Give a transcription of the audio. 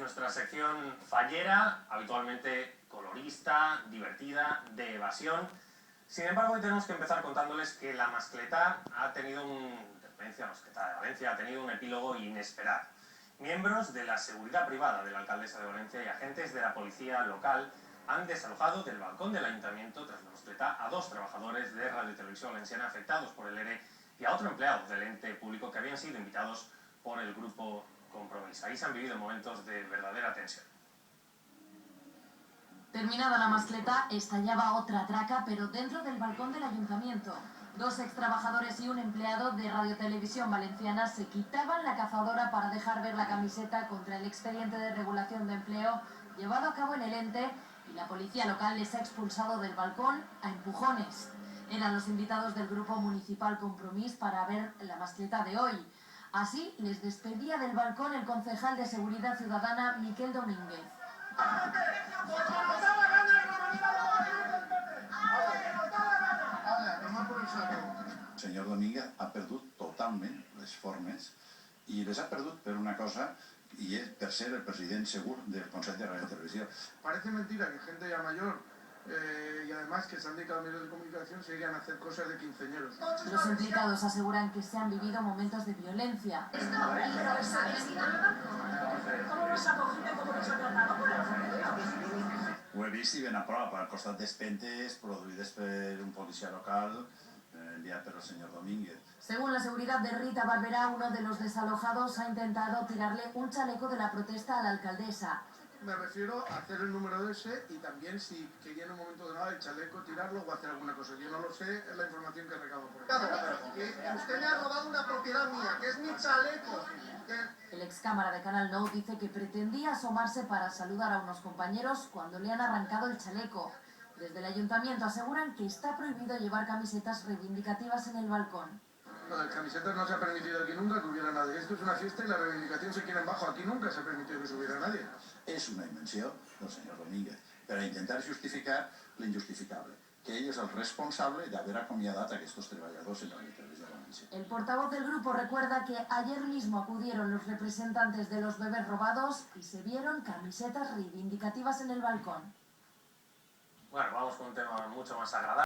nuestra sección fallera, habitualmente colorista, divertida, de evasión. Sin embargo, hoy tenemos que empezar contándoles que la mascletá ha tenido un epílogo inesperado. Miembros de la seguridad privada de la alcaldesa de Valencia y agentes de la policía local han desalojado del balcón del ayuntamiento tras la mascletá a 2 trabajadores de Radio y Televisión Valenciana afectados por el ERE y a otro empleado del ente público que habían sido invitados por el grupo Compromís. Ahí se han vivido momentos de verdadera tensión. Terminada la mascletá, estallaba otra traca, pero dentro del balcón del ayuntamiento. 2 extrabajadores y un empleado de Radio Televisión Valenciana se quitaban la cazadora para dejar ver la camiseta contra el expediente de regulación de empleo llevado a cabo en el ente, y la policía local les ha expulsado del balcón a empujones. Eran los invitados del grupo municipal Compromís para ver la mascletá de hoy. Así les despedía del balcón el concejal de Seguridad Ciudadana, Miquel Domínguez. El senyor Domínguez ha perdut totalment les formes i les ha perdut per una cosa i és per ser el president segur del Consell de Radio y Televisión. Parece mentira que gente ya mayor y además que se han dedicado a medios de comunicación se llegan a hacer cosas de quinceañeros. Los implicados aseguran que se han vivido momentos de violencia. ¿Cómo nos ha cogido y cómo nos ha tratado por el familia? Ho he vist i ben a prop, al costat d'espentes produïdes per un policia local enviat per el senyor Domínguez. Según la seguridad de Rita Barberá, uno de los desalojados ha intentado tirarle un chaleco de la protesta a la alcaldesa. Me refiero a hacer el número de ese y también si quería en un momento dado el chaleco tirarlo o hacer alguna cosa. Yo no lo sé, es la información que recabo por ahí. Que usted me ha robado una propiedad mía, que es mi chaleco. El ex cámara de Canal Nou dice que pretendía asomarse para saludar a unos compañeros cuando le han arrancado el chaleco. Desde el ayuntamiento aseguran que está prohibido llevar camisetas reivindicativas en el balcón. Lo de camisetas no se ha permitido aquí nunca que hubiera nadie. Esto es una fiesta y la reivindicación se quiere en bajo. Aquí nunca se ha permitido que subiera nadie. És una invenció del senyor Domínguez per a intentar justificar l'injustificable, que ell és el responsable d'haver acomiadat aquests treballadors en Radio y Televisión Valencia. El portavoz del grupo recuerda que ayer mismo acudieron los representantes de los bebés robados y se vieron camisetas reivindicativas en el balcón. Bueno, vamos con un tema mucho más agradable.